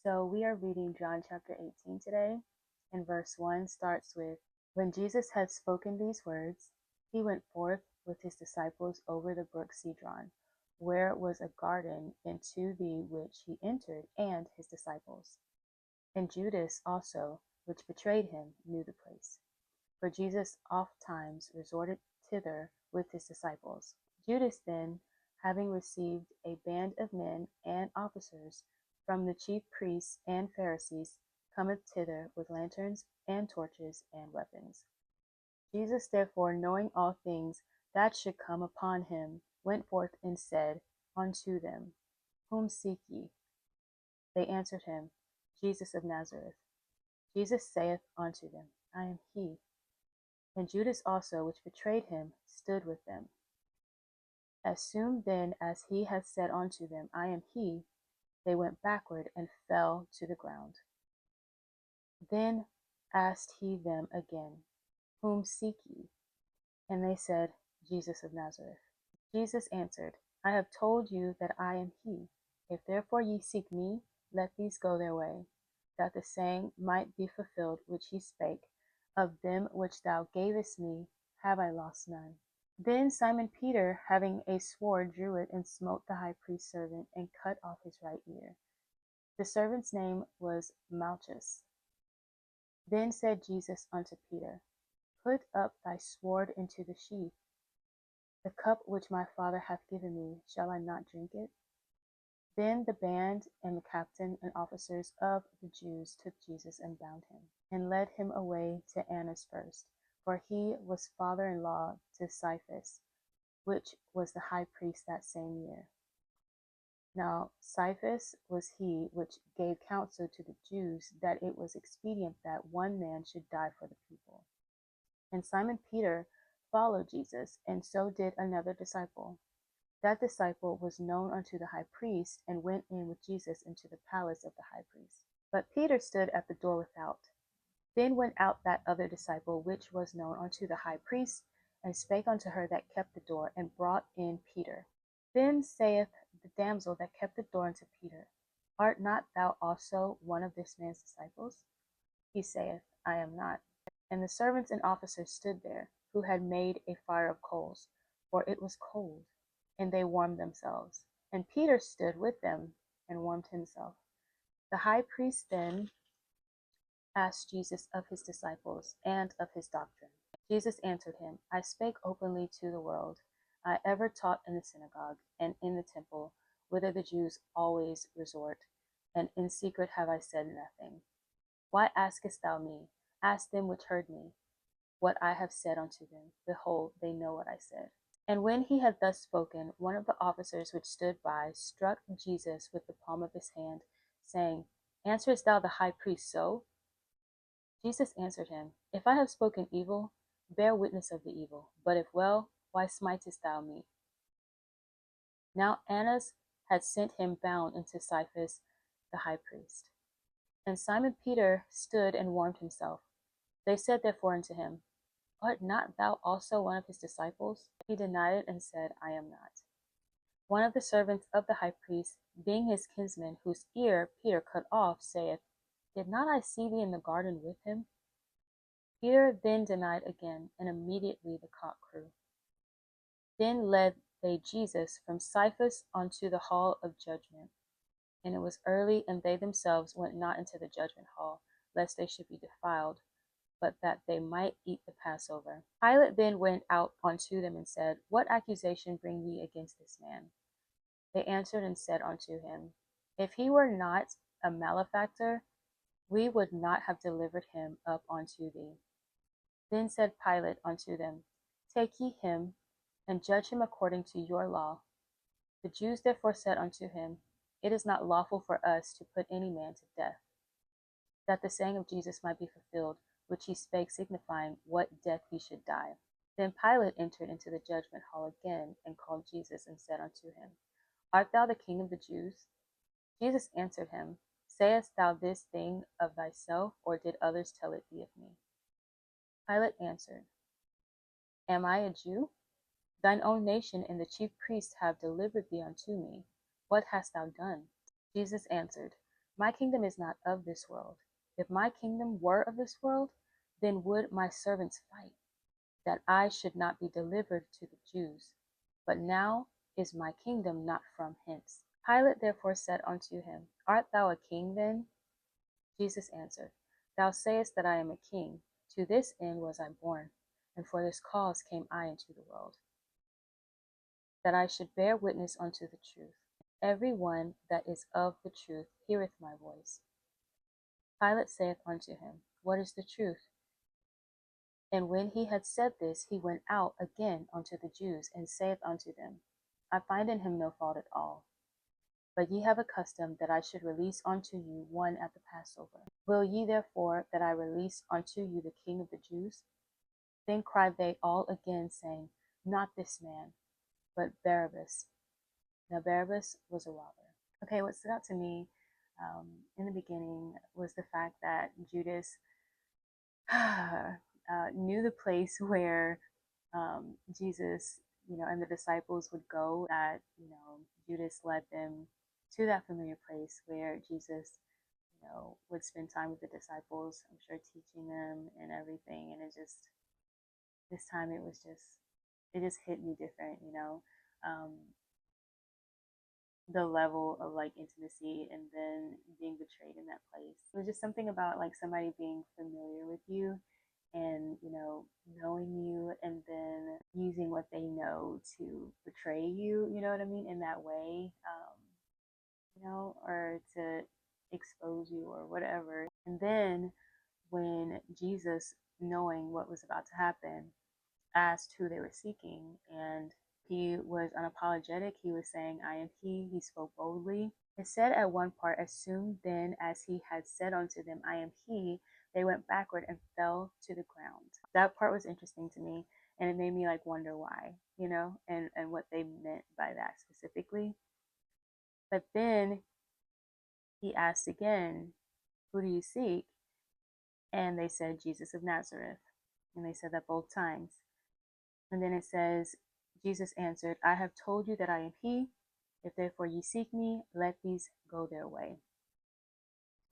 So we are reading John chapter 18 today, and verse 1 starts with, When Jesus had spoken these words, he went forth with his disciples over the brook Cedron, where was a garden, into the which he entered, and his disciples. And Judas also, which betrayed him, knew the place. For Jesus ofttimes resorted thither with his disciples. Judas then, having received a band of men and officers from the chief priests and Pharisees, cometh thither with lanterns and torches and weapons. Jesus therefore, knowing all things that should come upon him, went forth and said unto them, Whom seek ye? They answered him, Jesus of Nazareth. Jesus saith unto them, I am he. And Judas also, which betrayed him, stood with them. As soon then as he had said unto them, I am he, they went backward and fell to the ground. Then asked he them again, Whom seek ye? And they said, Jesus of Nazareth. Jesus answered, I have told you that I am he. If therefore ye seek me, let these go their way, that the saying might be fulfilled which he spake, Of them which thou gavest me have I lost none. Then Simon Peter, having a sword, drew it, and smote the high priest's servant, and cut off his right ear. The servant's name was Malchus. Then said Jesus unto Peter, Put up thy sword into the sheath. The cup which my Father hath given me, shall I not drink it? Then the band and the captain and officers of the Jews took Jesus and bound him, and led him away to Annas first, for he was father-in-law to Caiaphas, which was the high priest that same year. Now Caiaphas was he which gave counsel to the Jews that it was expedient that one man should die for the people. And Simon Peter followed Jesus, and so did another disciple. That disciple was known unto the high priest, and went in with Jesus into the palace of the high priest. But Peter stood at the door without. Then went out that other disciple, which was known unto the high priest, and spake unto her that kept the door, and brought in Peter. Then saith the damsel that kept the door unto Peter, Art not thou also one of this man's disciples? He saith, I am not. And the servants and officers stood there, who had made a fire of coals, for it was cold, and they warmed themselves. And Peter stood with them, and warmed himself. The high priest then asked Jesus of his disciples, and of his doctrine. Jesus answered him, I spake openly to the world. I ever taught in the synagogue, and in the temple, whither the Jews always resort, and in secret have I said nothing. Why askest thou me? Ask them which heard me, what I have said unto them. Behold, they know what I said. And when he had thus spoken, one of the officers which stood by struck Jesus with the palm of his hand, saying, Answerest thou the high priest so? Jesus answered him, If I have spoken evil, bear witness of the evil. But if well, why smitest thou me? Now Annas had sent him bound into Caiaphas the high priest. And Simon Peter stood and warmed himself. They said therefore unto him, Art not thou also one of his disciples? He denied it, and said, I am not. One of the servants of the high priest, being his kinsman, whose ear Peter cut off, saith, Did not I see thee in the garden with him? Peter then denied again, and immediately the cock crew. Then led they Jesus from Caiaphas unto the hall of judgment. And it was early, and they themselves went not into the judgment hall, lest they should be defiled, but that they might eat the Passover. Pilate then went out unto them, and said, What accusation bring ye against this man? They answered and said unto him, If he were not a malefactor, we would not have delivered him up unto thee. Then said Pilate unto them, Take ye him, and judge him according to your law. The Jews therefore said unto him, It is not lawful for us to put any man to death, that the saying of Jesus might be fulfilled, which he spake, signifying what death he should die. Then Pilate entered into the judgment hall again, and called Jesus, and said unto him, Art thou the king of the Jews? Jesus answered him, Sayest thou this thing of thyself, or did others tell it thee of me? Pilate answered, Am I a Jew? Thine own nation and the chief priests have delivered thee unto me. What hast thou done? Jesus answered, My kingdom is not of this world. If my kingdom were of this world, then would my servants fight, that I should not be delivered to the Jews. But now is my kingdom not from hence. Pilate therefore said unto him, Art thou a king then? Jesus answered, Thou sayest that I am a king. To this end was I born, and for this cause came I into the world, that I should bear witness unto the truth. Every one that is of the truth heareth my voice. Pilate saith unto him, What is the truth? And when he had said this, he went out again unto the Jews, and saith unto them, I find in him no fault at all. But ye have a custom that I should release unto you one at the Passover. Will ye therefore that I release unto you the King of the Jews? Then cried they all again, saying, Not this man, but Barabbas. Now Barabbas was a robber. Okay, what stood out to me in the beginning was the fact that Judas knew the place where Jesus, and the disciples would go. That Judas led them to that familiar place where Jesus, would spend time with the disciples. I'm sure teaching them and everything. And it just this time it just hit me different. Um, the level of like intimacy and then being betrayed in that place. It was just something about like somebody being familiar with you and knowing you and then using what they know to betray you, you know what I mean, in that way, or to expose you or whatever. And then when Jesus, knowing what was about to happen, asked who they were seeking, and he was unapologetic. He was saying, I am he. He spoke boldly. It said at one part, As soon then as he had said unto them, I am he, they went backward and fell to the ground. That part was interesting to me, and it made me like wonder why, and what they meant by that specifically. But then he asked again, Who do you seek? And they said, Jesus of Nazareth. And they said that both times. And then it says, Jesus answered, I have told you that I am he. If therefore ye seek me, let these go their way.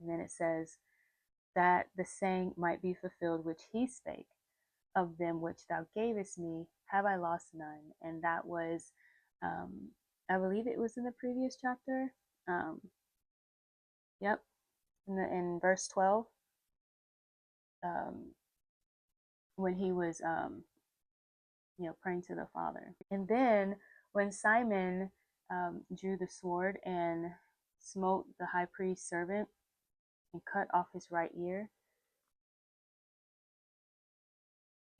And then it says, that the saying might be fulfilled which he spake, of them which thou gavest me, have I lost none. And that was, I believe it was in the previous chapter. Yep. In verse 12, when he was, praying to the Father. And then when Simon drew the sword and smote the high priest's servant and cut off his right ear,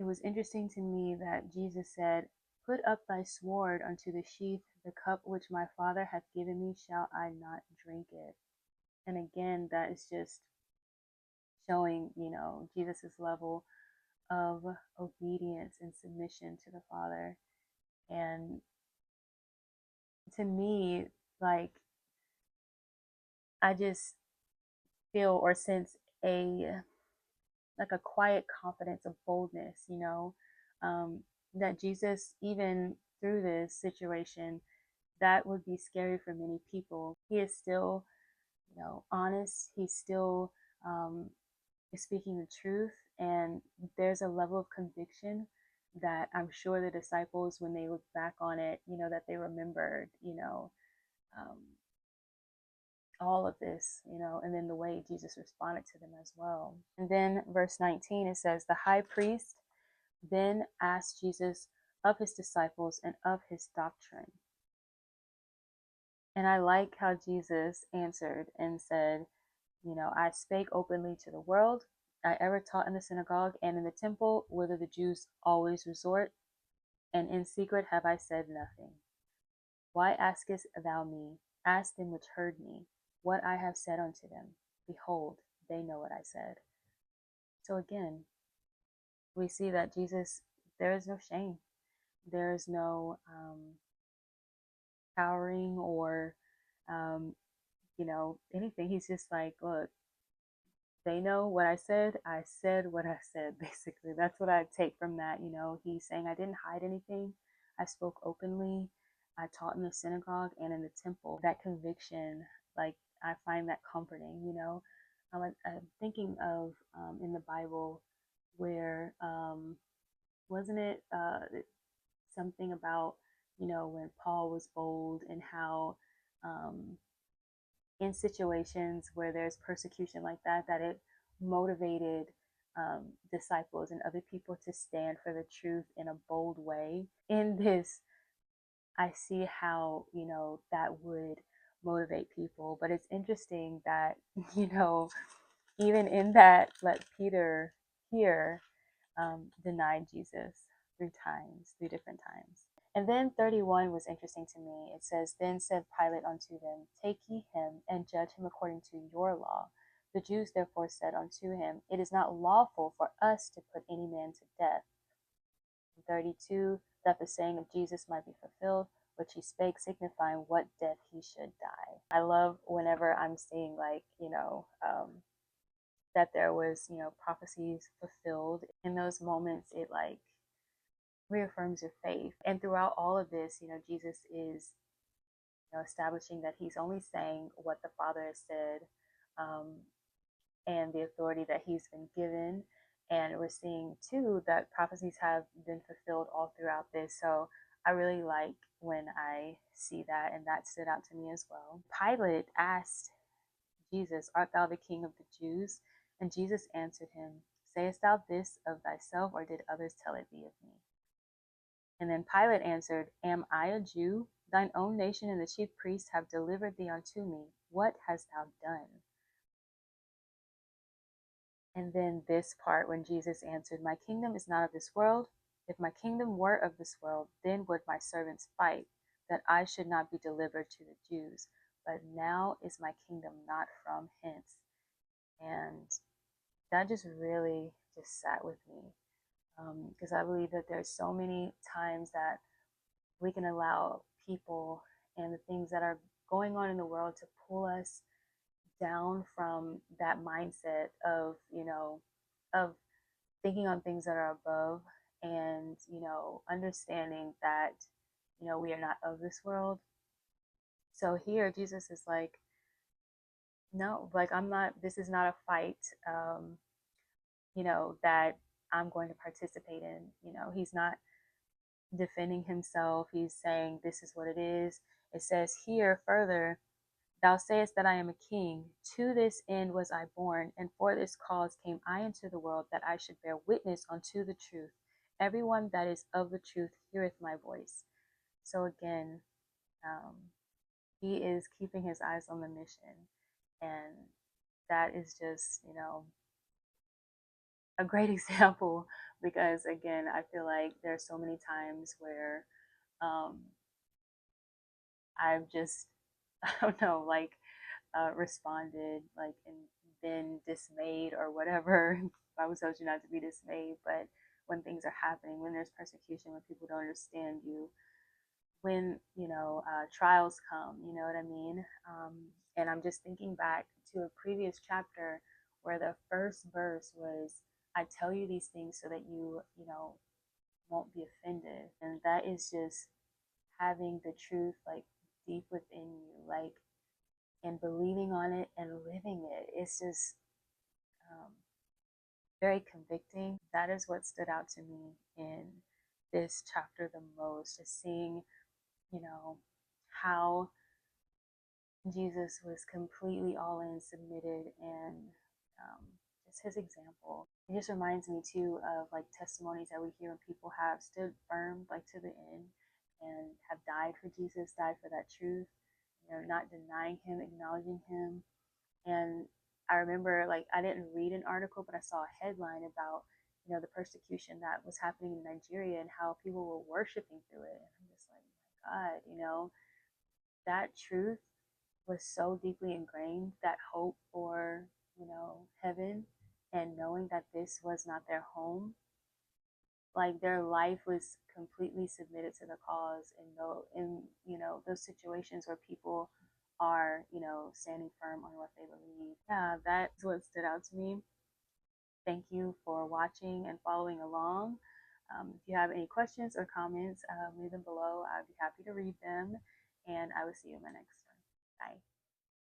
it was interesting to me that Jesus said, Put up thy sword unto the sheath, the cup which my Father hath given me, shall I not drink it? And again, that is just showing, Jesus's level of obedience and submission to the Father. And to me, like, I just feel or sense a quiet confidence of boldness, that Jesus, even through this situation, that would be scary for many people. He is still, honest. He's still is speaking the truth, and there's a level of conviction that I'm sure the disciples, when they look back on it, that they remembered, um, all of this, and then the way Jesus responded to them as well. And then verse 19, it says, The high priest then asked Jesus of his disciples and of his doctrine. And I like how Jesus answered and said, I spake openly to the world. I ever taught in the synagogue and in the temple, whither the Jews always resort, and in secret have I said nothing. Why askest thou me? Ask them which heard me, what I have said unto them. Behold, they know what I said. So again, we see that Jesus, there is no shame. There is no cowering or, anything. He's just like, look, they know what I said. I said what I said, basically. That's what I take from that. He's saying I didn't hide anything. I spoke openly. I taught in the synagogue and in the temple. That conviction, like, I find that comforting, you know. I'm thinking of in the Bible where wasn't it something about, you know, when Paul was bold and how um, in situations where there's persecution like that, that it motivated disciples and other people to stand for the truth in a bold way. In this, I see how, you know, that would motivate people. But it's interesting that, you know, even in that, let Peter here denied Jesus 3 times, 3 different times. And then 31 was interesting to me. It says, Then said Pilate unto them, Take ye him, and judge him according to your law. The Jews therefore said unto him, It is not lawful for us to put any man to death. 32, that the saying of Jesus might be fulfilled, which he spake, signifying what death he should die. I love whenever I'm seeing, like, you know, that there was, you know, prophecies fulfilled. In those moments, it like reaffirms your faith. And throughout all of this, you know, Jesus is, you know, establishing that he's only saying what the Father has said, um, and the authority that he's been given. And we're seeing too that prophecies have been fulfilled all throughout this. So I really like when I see that, and that stood out to me as well. Pilate asked Jesus, Art thou the king of the Jews? And Jesus answered him, Sayest thou this of thyself, or did others tell it thee of me? And then Pilate answered, Am I a Jew? Thine own nation and the chief priests have delivered thee unto me. What hast thou done? And then this part when Jesus answered, My kingdom is not of this world. If my kingdom were of this world, then would my servants fight, that I should not be delivered to the Jews. But now is my kingdom not from hence. And that just really just sat with me, because I believe that there's so many times that we can allow people and the things that are going on in the world to pull us down from that mindset of, you know, of thinking on things that are above, and, you know, understanding that, you know, we are not of this world. So here Jesus is like, no, like, I'm not, this is not a fight, you know, that I'm going to participate in. You know, he's not defending himself. He's saying this is what it is. It says here further, Thou sayest that I am a king. To this end was I born, and for this cause came I into the world, that I should bear witness unto the truth. Everyone that is of the truth heareth my voice. So again, um, he is keeping his eyes on the mission. And that is just, you know, a great example, because again, I feel like there's so many times where um, I've just, I don't know, like responded like and been dismayed or whatever. I was told you not to be dismayed, but when things are happening, when there's persecution, when people don't understand you, when, you know, trials come, you know what I mean? And I'm just thinking back to a previous chapter where the first verse was, I tell you these things so that you know, won't be offended. And that is just having the truth like deep within you, like, and believing on it and living it. It's just very convicting. That is what stood out to me in this chapter the most, just seeing, you know, how Jesus was completely all in, submitted, and just his example. It just reminds me too of like testimonies that we hear when people have stood firm like to the end and have died for Jesus, died for that truth, you know, not denying him, acknowledging him. And I remember, like, I didn't read an article, but I saw a headline about, you know, the persecution that was happening in Nigeria and how people were worshiping through it. And I'm just like, my God, you know, that truth was so deeply ingrained, that hope for, you know, heaven, and knowing that this was not their home. Like, their life was completely submitted to the cause, and though in, you know, those situations where people are, you know, standing firm on what they believe. Yeah, that's what stood out to me. Thank you for watching and following along. If you have any questions or comments, leave them below. I'd be happy to read them, and I will see you in my next one. Bye.